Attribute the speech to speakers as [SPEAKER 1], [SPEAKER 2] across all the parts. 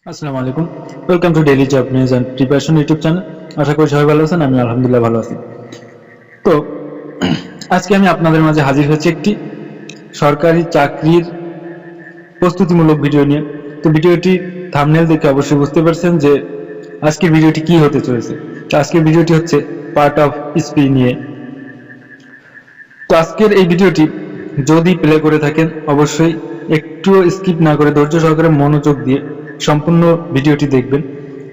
[SPEAKER 1] আসসালামু আলাইকুম। Welcome to daily job news and preparation YouTube channel. আশা করি সবাই ভালো আছেন। আমি আলহামদুলিল্লাহ ভালো আছি। তো আজকে আমি আপনাদের মাঝে হাজির হয়েছি একটি সরকারি চাকরির প্রস্তুতিমূলক ভিডিও নিয়ে। তো ভিডিওটি থাম্বনেল দেখে অবশ্যই বুঝতে পারছেন যে আজকের ভিডিওটি কি হতে চলেছে। তো আজকের ভিডিওটি হচ্ছে পার্ট অফ স্পি নিয়ে। তো আজকের এই ভিডিওটি যদি প্লে করে থাকেন অবশ্যই একটুও স্কিপ না করে ধৈর্য সহকারে মনোযোগ দিয়ে সম্পূর্ণ ভিডিওটি দেখবেন।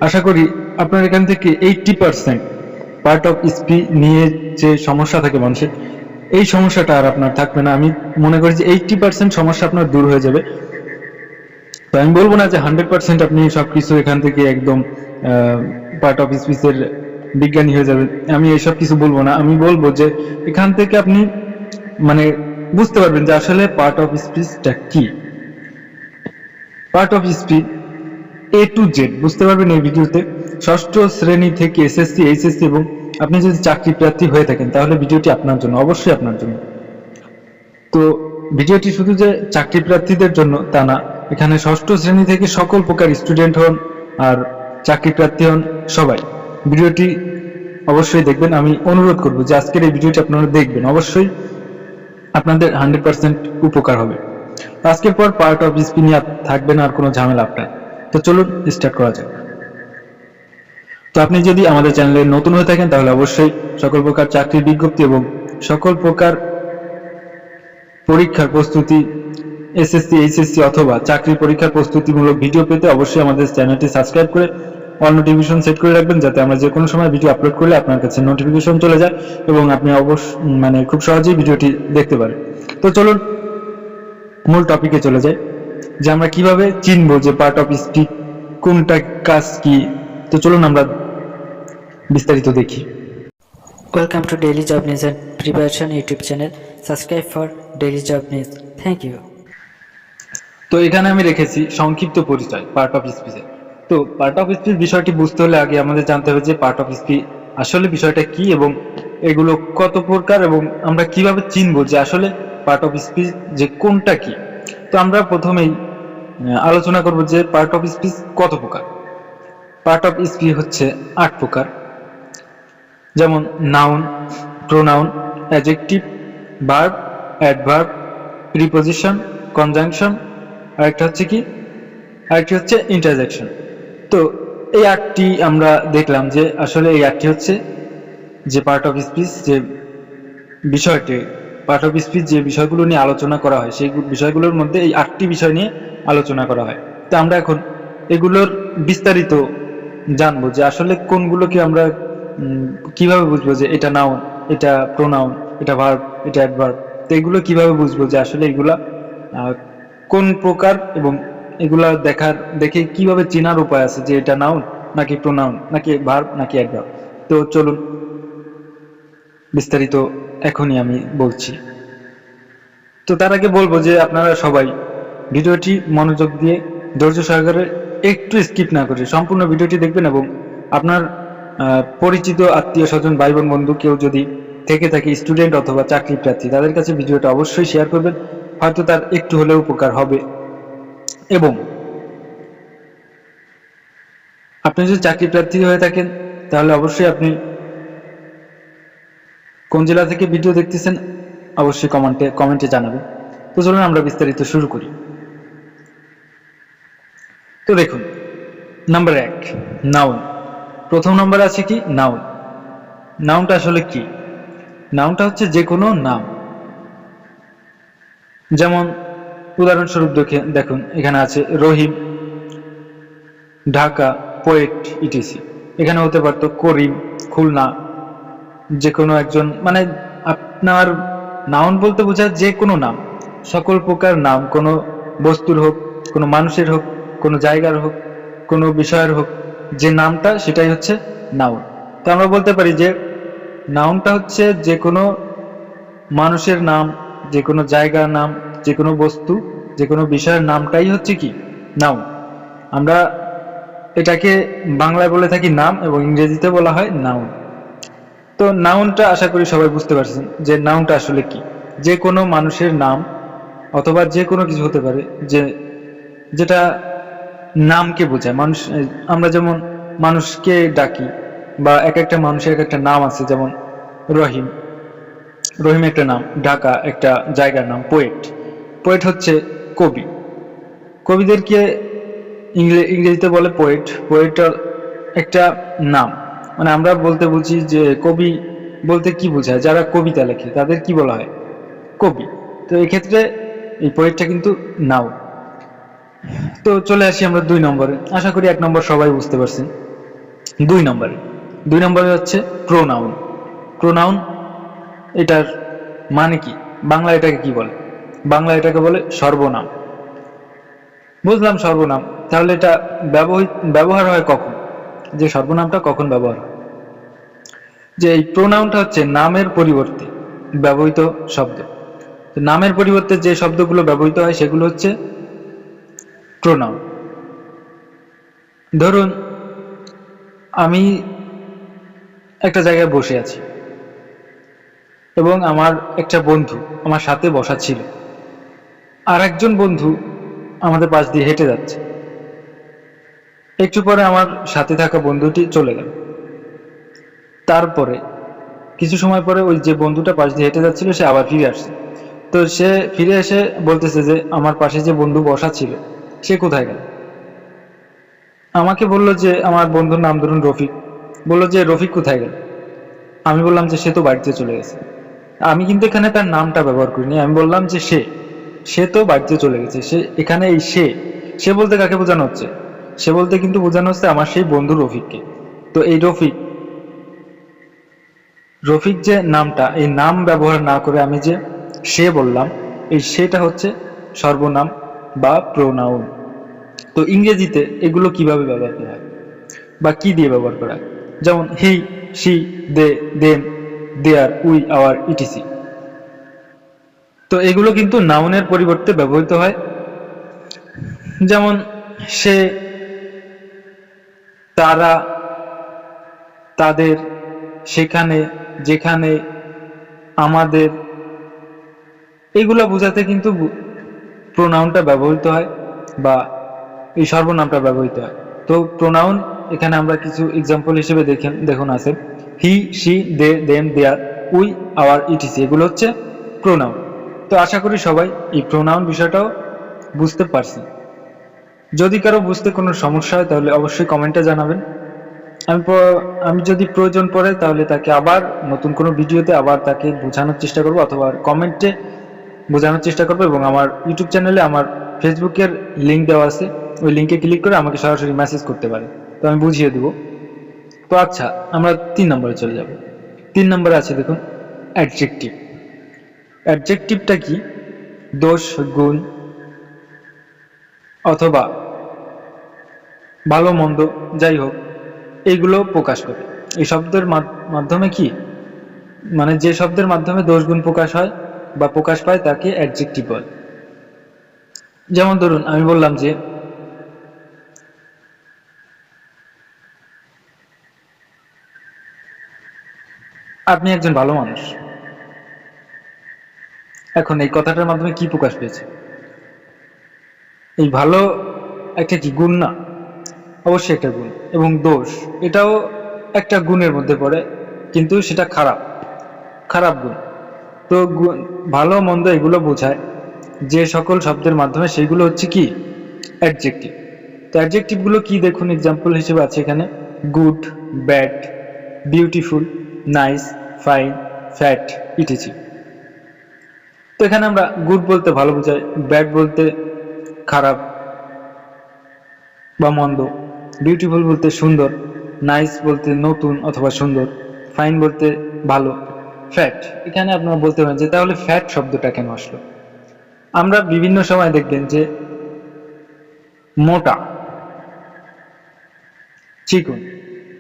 [SPEAKER 1] আশা করি আপনার এখান থেকে 80% পার্ট অফ স্পি নিয়ে যে সমস্যা থাকে মানুষের, এই সমস্যাটা আর আপনার থাকবে না। আমি মনে করি যে 80% সমস্যা আপনার দূর হয়ে যাবে। তো আমি বলবো না যে 100% আপনি সবকিছু এখান থেকে একদম পার্ট অফ স্পিচের বিজ্ঞানী হয়ে যাবে, আমি এইসব কিছু বলবো না। আমি বলবো যে এখান থেকে আপনি মানে বুঝতে পারবেন যে আসলে পার্ট অফ স্পিচটা কি। Part of speech A to Z বুঝতে পারবেন এই ভিডিওতে। ষষ্ঠ শ্রেণী থেকে এসএসসি, এইচএসসি এবং আপনি যদি চাকরি প্রার্থী হয়ে থাকেন তাহলে ভিডিওটি আপনার জন্য, অবশ্যই আপনার জন্য। তো ভিডিওটি শুধু যে চাকরি প্রার্থীদের জন্য তা না, এখানে ষষ্ঠ শ্রেণী থেকে সকল প্রকার স্টুডেন্ট হন আর চাকরি প্রার্থী হন, সবাই ভিডিওটি অবশ্যই দেখবেন। আমি অনুরোধ করবো যে আজকের এই ভিডিওটি আপনারা দেখবেন, অবশ্যই আপনাদের 100% উপকার হবে। আজকের পর পার্ট অফ স্পি নিয়ে থাকবে না আর কোনো ঝামেলা আপনার। তো চলুন স্টার্ট করা যাক। তো আপনি যদি আমাদের চ্যানেলে নতুন হয়ে থাকেন তাহলে অবশ্যই সকল প্রকার চাকরির বিজ্ঞপ্তি এবং সকল প্রকার পরীক্ষার প্রস্তুতি, এসএসসি, এইচএসসি অথবা চাকরি পরীক্ষার প্রস্তুতিমূলক ভিডিও পেতে অবশ্যই আমাদের চ্যানেলটি সাবস্ক্রাইব করে অল নোটিফিকেশন সেট করে রাখবেন, যাতে আমরা যে কোনো সময় ভিডিও আপলোড করলে আপনার কাছে নোটিফিকেশন চলে যায় এবং আপনি অবশ্যই খুব সহজেই ভিডিওটি দেখতে পারেন। তো চলুন মূল টপিকে চলে যাই, যে আমরা কিভাবে চিনবো যে পার্ট অফ স্পিচ কোনটা, কাজ কি। তো চলুন আমরা বিস্তারিত দেখি।
[SPEAKER 2] Welcome to Daily Job News and Preparation YouTube channel. Subscribe for Daily Job News. Thank you.
[SPEAKER 1] তো এখানে আমি রেখেছি সংক্ষিপ্ত পরিচয় পার্ট অফ স্পিচের। তো পার্ট অফ স্পিচ বিষয়টি বুঝতে হলে আগে আমাদের জানতে হবে যে পার্ট অফ স্পিচ আসলে বিষয়টা কি এবং এগুলো কত প্রকার এবং আমরা কিভাবে চিনবো যে আসলে পার্ট অফ স্পিচ যে কোনটা কি। তো আমরা প্রথমেই আলোচনা করব যে পার্ট অফ স্পিচ কত প্রকার। পার্ট অফ স্পিচ হচ্ছে 8 প্রকার, যেমন noun, pronoun, adjective, verb, adverb, preposition, conjunction, আরেকটা হচ্ছে কি, আরেকটি হচ্ছে ইন্টারজেকশন। তো এই 8টি আমরা দেখলাম যে আসলে এই 8টি হচ্ছে যে পার্ট অফ স্পিচ, যে বিষয়টি পার্ট অফ স্পিচ যে বিষয়গুলো নিয়ে আলোচনা করা হয় সেই বিষয়গুলোর মধ্যে এই 8টি বিষয় নিয়ে আলোচনা করা হয়। তো আমরা এখন এগুলোর বিস্তারিত জানবো যে আসলে কোনগুলোকে আমরা কিভাবে বুঝবো যে এটা নাউন, এটা প্রোনাউন, এটা ভার্ব, এটা অ্যাডভার্ব। তো এগুলো কিভাবে বুঝবো যে আসলে এগুলা কোন প্রকার এবং এগুলা দেখে কিভাবে চেনার উপায় আছে যে এটা নাউন নাকি প্রোনাউন নাকি ভার্ব নাকি অ্যাডভার্ব। তো চলুন বিস্তারিত এখনই আমি বলছি। তো তার আগে বলবো যে আপনারা সবাই ভিডিওটি মনোযোগ দিয়ে ধৈর্য সহকারে একটু স্কিপ না করে সম্পূর্ণ ভিডিওটি দেখবেন এবং আপনার পরিচিত আত্মীয় স্বজন, ভাই বোন, বন্ধু কেউ যদি থেকে থাকে স্টুডেন্ট অথবা চাকরি প্রার্থী, তাদের কাছে ভিডিওটা অবশ্যই শেয়ার করবেন, হয়তো তার একটু হলেও উপকার হবে। এবং আপনি যদি চাকরি প্রার্থী হয়ে থাকেন তাহলে অবশ্যই আপনি কোন জেলা থেকে ভিডিও দেখতেছেন অবশ্যই কমেন্টে জানাবেন। তো চলুন আমরা বিস্তারিত শুরু করি। তো দেখুন, নাম্বার 1 নাউন। প্রথম নম্বরে আছে কি নাউন। নাউনটা আসলে কি? নাউনটা হচ্ছে যে কোনো নাম। যেমন উদাহরণস্বরূপ দেখুন এখানে আছে রহিম, ঢাকা, পোয়েট, ইটিসি। এখানে হতে পারতো করিম, খুলনা, যে কোনো একজন, মানে আপনার নাউন বলতে বোঝায় যে কোনো নাম, সকল প্রকার নাম, কোনো বস্তুর হোক, কোনো মানুষের হোক, কোনো জায়গার হোক, কোনো বিষয়ের হোক, যে নামটা সেটাই হচ্ছে নাউন। তো আমরা বলতে পারি যে নাউনটা হচ্ছে যে কোনো মানুষের নাম, যে কোনো জায়গার নাম, যে কোনো বস্তু, যে কোনো বিষয়ের নামটাই হচ্ছে কি নাউন। আমরা এটাকে বাংলায় বলে থাকি নাম এবং ইংরেজিতে বলা হয় নাউন। তো নাউনটা আশা করি সবাই বুঝতে পারছেন যে নাউনটা আসলে কি। যে কোনো মানুষের নাম অথবা যে কোনো কিছু হতে পারে, যেটা নামকে বোঝায়। মানুষ, আমরা যেমন মানুষকে ডাকি বা এক একটা মানুষের এক একটা নাম আছে, যেমন রহিম, রহিম একটা নাম, ঢাকা একটা জায়গার নাম, পোয়েট, পোয়েট হচ্ছে কবি। কবিদেরকে ইংরেজিতে বলে পোয়েট। পোয়েট একটা নাম, মানে আমরা বলতে বুঝি যে কবি বলতে কি বোঝায়, যারা কবিতা লেখে তাদের কি বলা হয়, কবি। তো এক্ষেত্রে এই পোয়েটটা কিন্তু নাও। তো চলে আসি আমরা 2 নম্বরে। আশা করি 1 নম্বর সবাই বুঝতে পারছেন। 2 নম্বরে, 2 নম্বরে হচ্ছে প্রোনাউন। প্রোনাউন এটার মানে কি, বাংলা এটাকে কি বলে? বাংলা এটাকে বলে সর্বনাম। বুঝলাম সর্বনাম, তাহলে এটা ব্যবহার হয় কখন, যে সর্বনামটা কখন ব্যবহার হয়? যে এই প্রোনাউনটা হচ্ছে নামের পরিবর্তে ব্যবহৃত শব্দ। তো নামের পরিবর্তে যে শব্দগুলো ব্যবহৃত হয় সেগুলো হচ্ছে প্রোনাউন। ধরুন আমি একটা জায়গায় বসে আছি এবং আমার একটা বন্ধু আমার সাথে বসা ছিল, আর একজন বন্ধু আমাদের পাশ দিয়ে হেঁটে যাচ্ছে। একটু পরে আমার সাথে থাকা বন্ধুটি চলে গেল। তারপরে কিছু সময় পরে ওই যে বন্ধুটা পাশ দিয়ে হেঁটে যাচ্ছিল সে আবার ফিরে আসছে। তো সে ফিরে এসে বলতেছে যে আমার পাশে যে বন্ধু বসা ছিল সে কোথায় গেল। আমাকে বলল যে, আমার বন্ধুর নাম ধরুন রফিক, বলল যে রফিক কোথায় গেল। আমি বললাম যে সে তো বাড়িতে চলে গেছে। আমি কিন্তু এখানে তার নামটা ব্যবহার করিনি, আমি বললাম যে সে তো বাড়িতে চলে গেছে। সে এখানে এই সে বলতে কাকে বোঝানো হচ্ছে? সে বলতে কিন্তু বোঝানো হচ্ছে আমার সেই বন্ধু রফিককে। তো এই রফিক, রফিক যে নামটা, এই নাম ব্যবহার না করে আমি যে সে বললাম, এই সেটা হচ্ছে সর্বনাম বা প্রোনাউন। তো ইংরেজিতে এগুলো কিভাবে ব্যবহার করা হয় বা কি দিয়ে ব্যবহার করা হয়? যেমন he, she, they, them, their, we, our, etc. তো এগুলো কিন্তু নাউনের পরিবর্তে ব্যবহৃত হয়। যেমন সে, তারা, তাদের, সেখানে, যেখানে, আমাদের, এগুলো বোঝাতে কিন্তু প্রোনাউনটা ব্যবহৃত হয় বা এই সর্বনামটা ব্যবহৃত হয়। তো প্রোনাউন এখানে আমরা কিছু এক্সাম্পল হিসেবে দেখুন আছে he, she, they, them, their, we, our, etc, এগুলো হচ্ছে প্রোনাউন। তো আশা করি সবাই এই প্রোনাউন বিষয়টাও বুঝতে পারছি। যদি কারো বুঝতে কোনো সমস্যা হয় তাহলে অবশ্যই কমেন্টে জানাবেন। আমি যদি প্রয়োজন পড়ে তাহলে তাকে আবার নতুন কোনো ভিডিওতে আবার তাকে বোঝানোর চেষ্টা করব, অথবা কমেন্টে বোঝানোর চেষ্টা করবো। এবং আমার ইউটিউব চ্যানেলে আমার ফেসবুকের লিঙ্ক দেওয়া আছে, ওই লিঙ্কে ক্লিক করে আমাকে সরাসরি মেসেজ করতে পারে, তো আমি বুঝিয়ে দেবো। তো আচ্ছা, আমরা 3 নম্বরে চলে যাব। 3 নম্বরে আছে দেখুন অ্যাডজেক্টিভ। অ্যাডজেক্টিভটা কি? দোষ, গুণ অথবা ভালো মন্দ যাই হোক এইগুলো প্রকাশ করে। এই শব্দের মাধ্যমে কি, মানে যে শব্দের মাধ্যমে দোষ গুণ প্রকাশ হয় বা প্রকাশ পায় তাকে অ্যাডজেক্টিভ বলে। যেমন ধরুন আমি বললাম যে আপনি একজন ভালো মানুষ। এখন এই কথাটার মাধ্যমে কি প্রকাশ পেয়েছে? এই ভালো একটা কি গুণ না? অবশ্যই একটা গুণ। এবং দোষ, এটাও একটা গুণের মধ্যে পড়ে, কিন্তু সেটা খারাপ, খারাপ গুণ। তো ভালো মন্দ এগুলো বোঝায় যে সকল শব্দের মাধ্যমে, সেগুলো হচ্ছে কি অ্যাডজেক্টিভ। তো অ্যাডজেক্টিভ গুলো কি দেখুন, এক্সাম্পল হিসেবে আছে এখানে good, bad, beautiful, nice, fine, fat, etc. তো এখানে আমরা গুড বলতে ভালো বোঝাই, ব্যাড বলতে খারাপ বা মন্দ, বিউটিফুল বলতে সুন্দর, নাইস বলতে নতুন অথবা সুন্দর, ফাইন বলতে ভালো, ফ্যাট। এখানে আপনারা বলতে পারেন যে তাহলে ফ্যাট শব্দটা কেন আসলো? আমরা বিভিন্ন সময় দেখবেন যে মোটা, চিকন,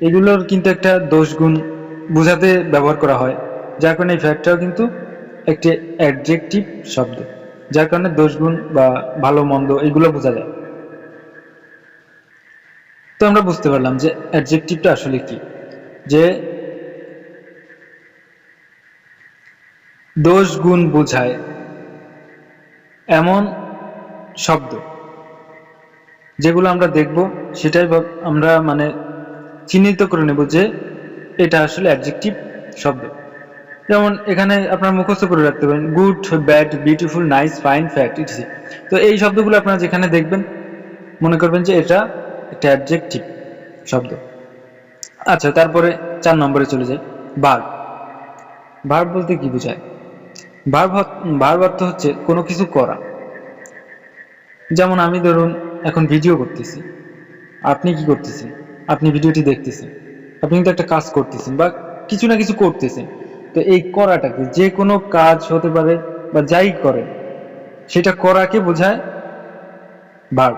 [SPEAKER 1] এগুলোর কিন্তু একটা দোষ গুণ বোঝাতে ব্যবহার করা হয়, যার কারণে এই ফ্যাটটাও কিন্তু একটি অ্যাডজেক্টিভ শব্দ, যার কারণে দোষ গুণ বা ভালো মন্দ এগুলো বোঝা যায়। তো আমরা বুঝতে পারলাম যে অ্যাডজেক্টিভটা আসলে কি, যে দোষ গুণ বোঝায় এমন শব্দ যেগুলো আমরা দেখব সেটাই আমরা মানে চিহ্নিত করে নেব যে এটা আসলে অ্যাডজেক্টিভ শব্দ। যেমন এখানে আপনারা মুখস্থ করে রাখতে পারেন good, bad, beautiful, nice, fine, fact ইত্যাদি। তো এই শব্দগুলো আপনারা যেখানে দেখবেন মনে করবেন যে এটা একটা অ্যাডজেক্টিভ শব্দ। আচ্ছা, তারপরে 4 নম্বরে চলে যাই, ভার্ব। ভার্ব বলতে কি বোঝায়? ভার্ব অর্থ হচ্ছে কোনো কিছু করা। যেমন আমি ধরুন এখন ভিডিও করতেছি, আপনি কি করতেছেন? আপনি ভিডিওটি দেখতেছেন, আপনি কিন্তু একটা কাজ করতেছেন বা কিছু না কিছু করতেছেন। তো এই করাটাকে যে কোনো কাজ হতে পারে বা যাই করে সেটা করাকে বোঝায় ভার্ব।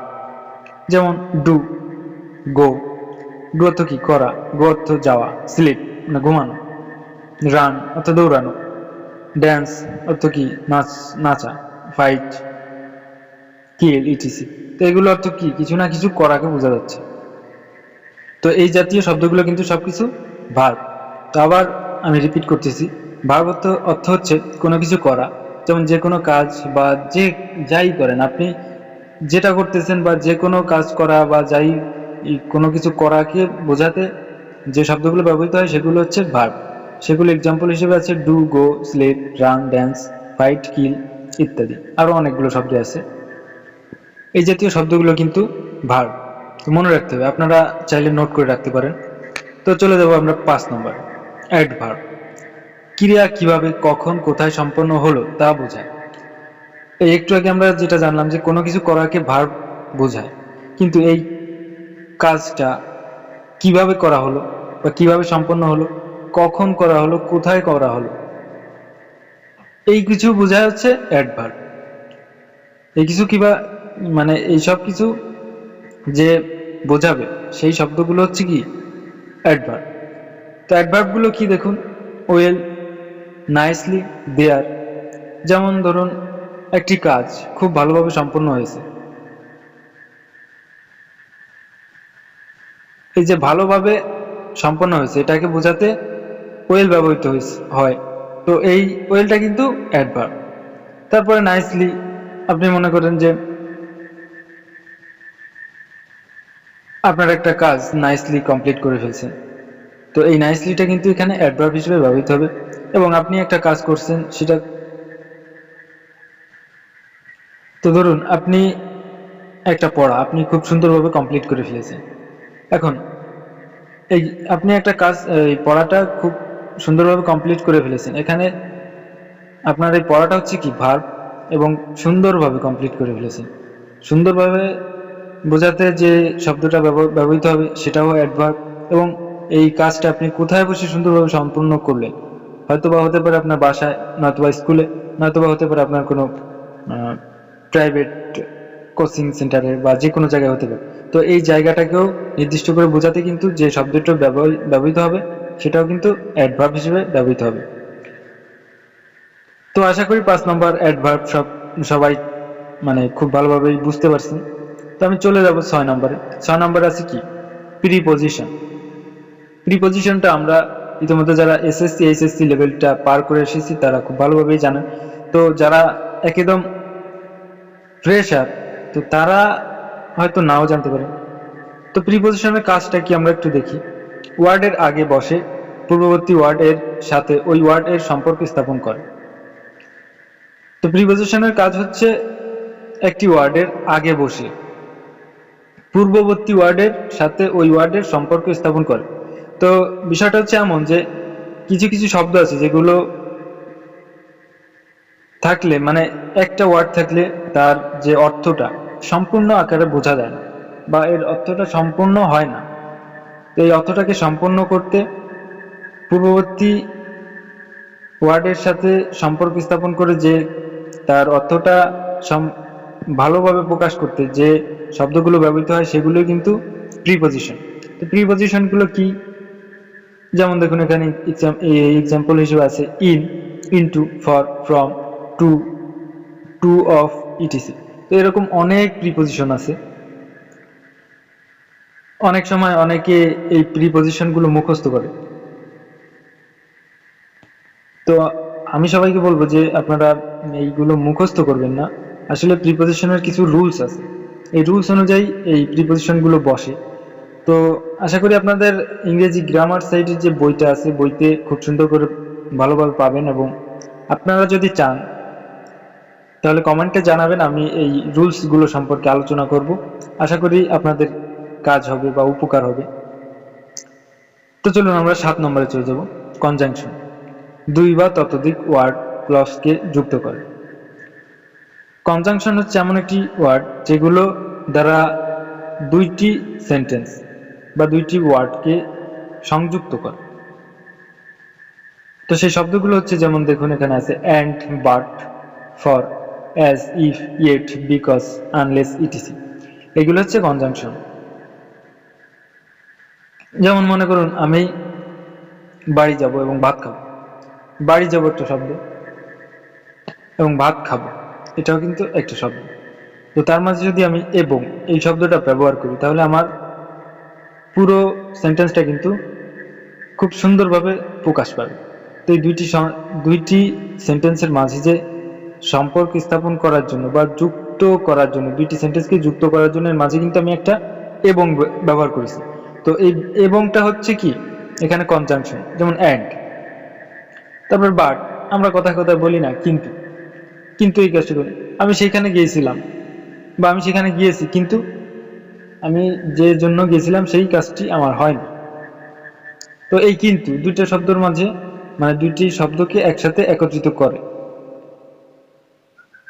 [SPEAKER 1] যেমন ডু, গো। ডু অর্থ কি? করা। গো অর্থ যাওয়া, স্লিপ মানে ঘুমানো। রান অর্থ দৌড়ানো। ড্যান্স অর্থ কি? নাচা। ফাইট, কিল ইটিসি। তো এগুলো অর্থ কি? কিছু না কিছু করাকে বোঝা যাচ্ছে। তো এই জাতীয় শব্দগুলো কিন্তু সবকিছু ভার্ব। তো আবার আমি রিপিট করতেছি, ভার্ব অর্থ হচ্ছে কোনো কিছু করা। যেমন যে কোনো কাজ বা যাই করেন আপনি, যেটা করতেছেন বা যে কোনো কাজ করা বা কোনো কিছু করাকে বোঝাতে যে শব্দগুলো ব্যবহৃত হয় সেগুলো হচ্ছে ভার্ব। সেগুলো এক্সাম্পল হিসেবে আছে do, go, sleep, run, dance, fight, kill ইত্যাদি। আরো অনেকগুলো শব্দ আছে। এই জাতীয় শব্দগুলো কিন্তু ভার্ব। তো মনে রাখতে হবে, আপনারা চাইলে নোট করে রাখতে পারেন। তো চলে যাবো আমরা 5 নম্বর, অ্যাডভার্ব। ক্রিয়া কিভাবে, কখন, কোথায় সম্পন্ন হলো তা বোঝায়। এই একটু আগে আমরা যেটা জানলাম যে কোনো কিছু করাকে ভার্ব বোঝায়, কিন্তু এই কাজটা কিভাবে করা হলো বা কিভাবে সম্পন্ন হলো, কখন করা হলো, কোথায় করা হলো, এই কিছু বোঝায় হচ্ছে অ্যাডভার্ব। এই কিছু মানে এই সব কিছু যে বোঝাবে সেই শব্দগুলো হচ্ছে কি? অ্যাডভার্ব। তো অ্যাডভার্ব গুলো কি দেখুন, ওয়েল, নাইসলি, দেয়ার। যেমন ধরুন একটি কাজ খুব ভালোভাবে সম্পন্ন হয়েছে। এই যে ভালোভাবে সম্পন্ন হয়েছে এটাকে বোঝাতে ওয়েল ব্যবহৃত হয়। তো এই ওয়েলটা কিন্তু অ্যাডভার্ব। তারপরে নাইসলি, আপনি মনে করেন যে আপনার একটা কাজ নাইসলি কমপ্লিট করে ফেলছেন, তো এই নাইসলিটা কিন্তু এখানে অ্যাডভার্ব হিসেবে ব্যবহৃত হবে। এবং আপনি একটা কাজ করছেন সেটা, তো ধরুন আপনি একটা পড়া আপনি খুব সুন্দরভাবে কমপ্লিট করে ফেলেছেন। এখন এই আপনি একটা কাজ, এই পড়াটা খুব সুন্দরভাবে কমপ্লিট করে ফেলেছেন, এখানে আপনার এই পড়াটা হচ্ছে কি? ভার্ব। এবং সুন্দরভাবে কমপ্লিট করে ফেলেছেন। সুন্দরভাবে বোঝাতে যে শব্দটা ব্যবহৃত হবে সেটাও অ্যাডভার্ব। এবং এই কাজটা আপনি কোথায় বসে সুন্দরভাবে সম্পূর্ণ করলেন, হয়তোবা হতে পারে আপনার বাসায়, নয়তোবা স্কুলে, নয়তোবা হতে পারে আপনার কোনো প্রাইভেট কোচিং সেন্টারে বা যে কোনো জায়গায় হতে পারে। তো এই জায়গাটাকেও নির্দিষ্ট করে বোঝাতে কিন্তু যে শব্দটা ব্যবহৃত হবে সেটাও কিন্তু অ্যাডভার্ব হিসেবে ব্যবহৃত হবে। তো আশা করি 5 নম্বর অ্যাডভার্ব সবাই মানে খুব ভালোভাবেই বুঝতে পারছেন। তো আমি চলে যাব 6 নম্বরে। 6 নম্বরে আছে কি? প্রিপজিশন। প্রিপজিশনটা আমরা ইতিমধ্যে যারা এসএসসি এইচএসসি লেভেলটা পার করে এসেছি তারা খুব ভালোভাবেই জানেন। তো যারা একদম ফ্রেশার, তো তারা হয়তো নাও জানতে পারে। তো প্রিপজিশনের কাজটা কি আমরা একটু দেখি। ওয়ার্ডের আগে বসে পূর্ববর্তী ওয়ার্ড এর সাথে ওই ওয়ার্ড এর সম্পর্ক স্থাপন করে। তো প্রিপজিশনের কাজ হচ্ছে একটি ওয়ার্ডের আগে বসে পূর্ববর্তী ওয়ার্ডের সাথে ওই ওয়ার্ডের সম্পর্ক স্থাপন করে। তো বিষয়টা হচ্ছে এমন যে কিছু কিছু শব্দ আছে যেগুলো থাকলে মানে একটা ওয়ার্ড থাকলে তার যে অর্থটা সম্পূর্ণ আকারে বোঝা যায় না বা এর অর্থটা সম্পূর্ণ হয় না। তো এই অর্থটাকে সম্পূর্ণ করতে পূর্ববর্তী ওয়ার্ডের সাথে সম্পর্ক স্থাপন করে যে তার অর্থটা ভালোভাবে প্রকাশ করতে যে শব্দগুলো ব্যবহৃত হয় সেগুলোই কিন্তু প্রিপজিশন। তো প্রিপজিশনগুলো কি? যেমন দেখুন এখানে এক্সাম্পল হিসেবে আছে in, into, for, from, to, to of etc. তো এরকম অনেক প্রিপজিশন আছে। অনেক সময় অনেকে এই প্রিপজিশনগুলো মুখস্থ করে। তো আমি সবাইকে বলবো যে আপনারা এইগুলো মুখস্থ করবেন না, আসলে প্রিপজিশনের কিছু রুলস আছে। এই রুলস অনুযায়ী এই প্রিপোজিশনগুলো বসে। তো আশা করি আপনাদের ইংরেজি গ্রামার সাইডের যে বইটা আছে বইতে খুব সুন্দর করে ভালোভাবে পাবেন, এবং আপনারা যদি চান তাহলে কমেন্টে জানাবেন, আমি এই রুলসগুলো সম্পর্কে আলোচনা করব। আশা করি আপনাদের কাজ হবে বা উপকার হবে। তো চলুন আমরা 7 নম্বরে চলে যাব, কনজাংশন। 2 বা ততোধিক ওয়ার্ড ক্লজকে যুক্ত করে। কনজাংশন হচ্ছে এমন একটি ওয়ার্ড যেগুলো দ্বারা দুইটি সেন্টেন্স বা দুইটি ওয়ার্ডকে সংযুক্ত করে। তো সেই শব্দগুলো হচ্ছে, যেমন দেখুন এখানে আছে and, but, for, as, if, yet, because, unless, etc. এগুলো হচ্ছে কনজাংশন। যেমন মনে করুন আমি বাড়ি যাব এবং ভাত খাবো। বাড়ি যাব একটা শব্দ, এবং ভাত খাবো এটাও কিন্তু একটা শব্দ। তো তার মাঝে যদি আমি এবং এই শব্দটা ব্যবহার করি তাহলে আমার পুরো সেন্টেন্সটা কিন্তু খুব সুন্দরভাবে প্রকাশ পাবে। তো এই দুইটি সেন্টেন্সের মাঝে যে সম্পর্ক স্থাপন করার জন্য বা যুক্ত করার জন্য, দুইটি সেন্টেন্সকে যুক্ত করার জন্য এর মাঝে কিন্তু আমি একটা এবং ব্যবহার করেছি। তো এই এবংটা হচ্ছে কি এখানে কনজাংশন, যেমন অ্যান্ড। তারপর বাট, আমরা কথা কথা বলি না কিন্তু, কিন্তু এই কাজটা করি। আমি সেখানে গিয়েছিলাম বা আমি সেখানে গিয়েছি, কিন্তু আমি যে জন্য গিয়েছিলাম সেই কাজটি আমার হয়নি। তো এই কিন্তু দুইটা শব্দের মাঝে, মানে দুইটি শব্দকে একসাথে একত্রিত করে।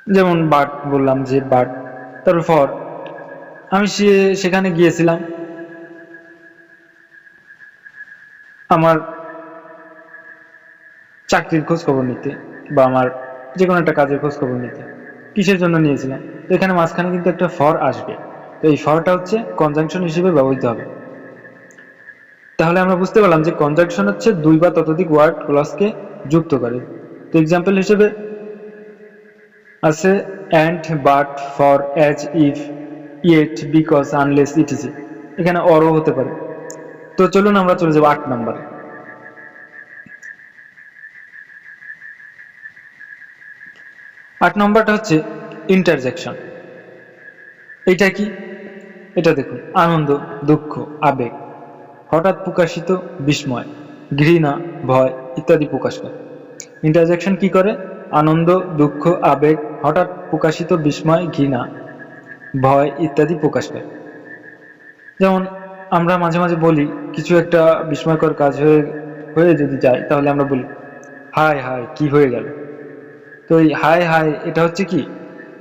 [SPEAKER 1] যেমন বাট বললাম যে বাট, তারপর ফর, আমি সেখানে গিয়েছিলাম আমার চাকরির খোঁজ খবর নিতে, বা আমার যে কোনো একটা কাজের খোঁজ খবর নিতে। কিসের জন্য নিয়েছিলাম, তো এখানে মাঝখানে কিন্তু একটা ফর আসবে। তো এই ফরটা হচ্ছে কনজাংশন হিসেবে ব্যবহৃত হবে। তাহলে আমরা বুঝতে পারলাম যে কনজাংশন হচ্ছে 2 বা ততোধিক ওয়ার্ড ক্লজকে যুক্ত করে। তো এক্সাম্পল হিসেবে আছে and, but, for, as, if, yet, because, unless, etc. এখানে অরও হতে পারে। তো চলুন আমরা চলে যাবো 8 নম্বরে। 8 নম্বরটা হচ্ছে ইন্টারজেকশন। এটা কি? এটা দেখুন, আনন্দ, দুঃখ, আবেগ, হঠাৎ প্রকাশিত বিস্ময়, ঘৃণা, ভয় ইত্যাদি প্রকাশ করে। ইন্টারজেকশন কি করে? আনন্দ, দুঃখ, আবেগ, হঠাৎ প্রকাশিত বিস্ময়, ঘৃণা, ভয় ইত্যাদি প্রকাশ করে। যেমন আমরা মাঝে মাঝে বলি, কিছু একটা বিস্ময়কর কাজ হয়ে হয়ে যদি যায় তাহলে আমরা বলি হায় হায় কি হয়ে গেল। তো এই হায় হায় এটা হচ্ছে কি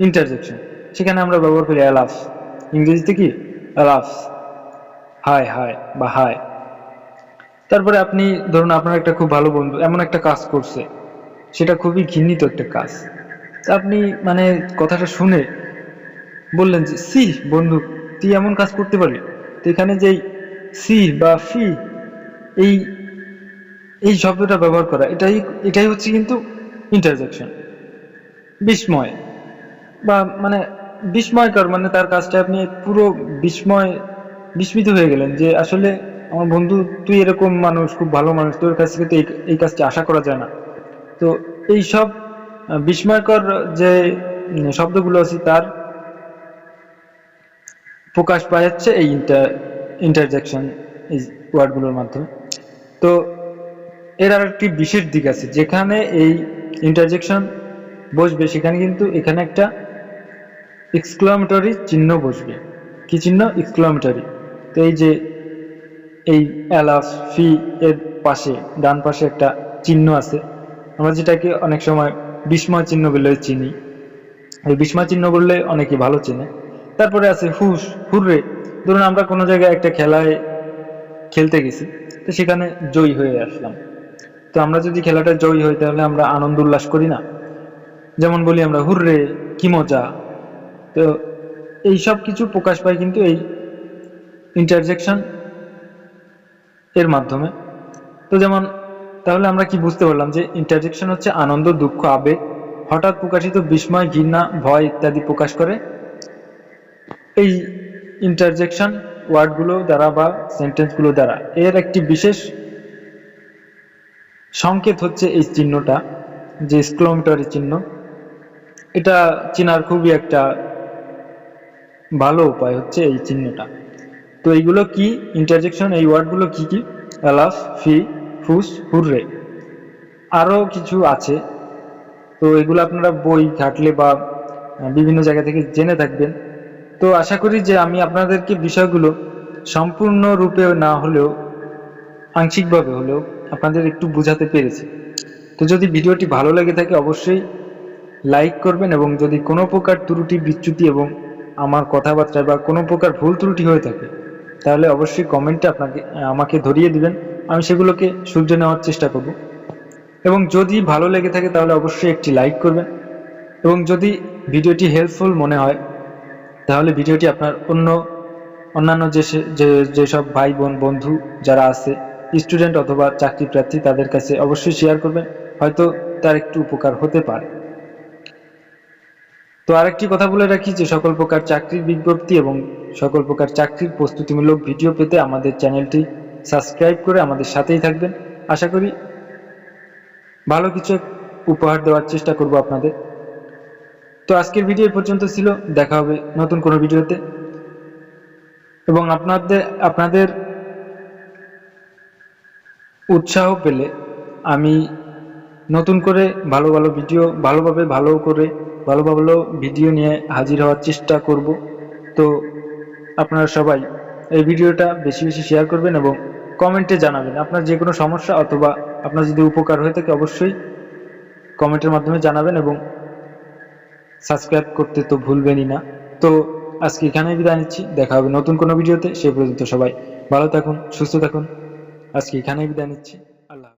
[SPEAKER 1] ইন্টারজেকশন। সেখানে আমরা ব্যবহার করি অ্যালাফ। ইংরেজিতে কি অ্যালাফ, হায় হায় বা হায়। তারপরে আপনি ধরুন আপনার একটা খুব ভালো বন্ধু এমন একটা কাজ করছে, সেটা খুবই ঘৃণিত একটা কাজ। তা আপনি মানে কথাটা শুনে বললেন যে সি বন্ধু, তুই এমন কাজ করতে পারলি। তো এখানে যেই সি বা ফি, এই এই শব্দটা ব্যবহার করা, এটাই এটাই হচ্ছে কিন্তু ইন্টারজেকশন। বিস্ময় বা মানে বিস্ময়কর, মানে তার কাজটা আপনি পুরো বিস্মিত হয়ে গেলেন যে আসলে আমার বন্ধু তুই এরকম মানুষ, খুব ভালো মানুষ, তোর কাছ থেকে তো এই কাজটি আশা করা যায় না। তো এই সব বিস্ময়কর যে শব্দগুলো আছে তার প্রকাশ পায় হচ্ছে এই ইন্টারজেকশন এই ওয়ার্ডগুলোর মাধ্যমে। তো এর আর একটি বিশেষ দিক আছে, যেখানে এই ইন্টারজেকশন বসবে সেখানে কিন্তু এখানে একটা এক্সক্লামেটরি চিহ্ন বসবে। কি চিহ্ন? এক্সক্লামেটরি। তো এই যে এই অ্যালাফ ফি এর পাশে ডান পাশে একটা চিহ্ন আছে, আমরা যেটাকে অনেক সময় বিস্ময় চিহ্ন বলে চিনি। এই বিস্ময় চিহ্ন বললে অনেকে ভালো চেনে। তারপরে আছে হুশ, হুররে। ধরুন আমরা কোনো জায়গায় একটা খেলায় খেলতে গেছি, তো সেখানে জয়ী হয়ে আসলাম। তো আমরা যদি খেলাটা জয়ী হই তাহলে আমরা আনন্দ উল্লাস করি না? যেমন বলি আমরা হুররে, কি মজা। তো এই সব কিছু প্রকাশ পায় কিন্তু এই ইন্টারজেকশন এর মাধ্যমে। তো যেমন তাহলে আমরা কি বুঝতে পারলাম যে ইন্টারজেকশন হচ্ছে আনন্দ, দুঃখ, আবেগ, হঠাৎ প্রকাশিত বিস্ময়, ঘৃণা, ভয় ইত্যাদি প্রকাশ করে এই ইন্টারজেকশন ওয়ার্ডগুলো দ্বারা বা সেন্টেন্সগুলো দ্বারা। এর একটি বিশেষ সংকেত হচ্ছে এই চিহ্নটা, যে এক্সক্লামেটরি চিহ্ন। এটা চেনার খুবই একটা ভালো উপায় হচ্ছে এই চিহ্নটা। তো এইগুলো কি ইন্টারজেকশন, এই ওয়ার্ডগুলো কি কি? আলাফ, ফি, ফুস, হুররে, আরও কিছু আছে। তো এগুলো আপনারা বই ঘাটলে বা বিভিন্ন জায়গা থেকে জেনে থাকবেন। তো আশা করি যে আমি আপনাদেরকে বিষয়গুলো সম্পূর্ণরূপে না হলেও আংশিকভাবে হলেও আপনাদের একটু বোঝাতে পেরেছি। তো যদি ভিডিওটি ভালো লেগে থাকে অবশ্যই লাইক করবেন, এবং যদি কোনো প্রকার ত্রুটি বিচ্যুতি এবং আমার কথাবার্তায় বা কোনো প্রকার ভুল ত্রুটি হয়ে থাকে তাহলে অবশ্যই কমেন্টে আমাকে ধরিয়ে দিবেন, আমি সেগুলোকে শুধরে নেওয়ার চেষ্টা করব। এবং যদি ভালো লেগে থাকে তাহলে অবশ্যই একটি লাইক করবেন, এবং যদি ভিডিওটি হেল্পফুল মনে হয় তাহলে ভিডিওটি আপনার অন্যান্য যেসব ভাই বোন বন্ধু যারা আছে, স্টুডেন্ট অথবা চাকরি প্রার্থী, তাদের কাছে অবশ্যই শেয়ার করবেন, হয়তো তার একটু উপকার হতে পারে। তো আরেকটি কথা বলে রাখি যে সকল প্রকার চাকরির বিজ্ঞপ্তি এবং সকল প্রকার চাকরির প্রস্তুতিমূলক ভিডিও পেতে আমাদের চ্যানেলটি সাবস্ক্রাইব করে আমাদের সাথেই থাকবেন। আশা করি ভালো কিছু উপহার দেওয়ার চেষ্টা করব আপনাদের। তো আজকের ভিডিও এই পর্যন্ত ছিল, দেখা হবে নতুন কোনো ভিডিওতে। এবং আপনাদের উৎসাহ পেলে আমি নতুন করে ভালো ভালো ভিডিও নিয়ে হাজির হওয়ার চেষ্টা করব। তো আপনারা সবাই এই ভিডিওটা বেশি বেশি শেয়ার করবেন এবং কমেন্টে জানাবেন আপনার যে কোনো সমস্যা অথবা আপনার যদি উপকার হয়ে থাকে অবশ্যই কমেন্টের মাধ্যমে জানাবেন, এবং সাবস্ক্রাইব করতে তো ভুলবেনই না। তো আজকে এখানেই বিদায় নিচ্ছি, দেখা হবে নতুন কোনো ভিডিওতে। সে পর্যন্ত সবাই ভালো থাকুন, সুস্থ থাকুন। আজকে এখানেই বিদায় নিচ্ছি।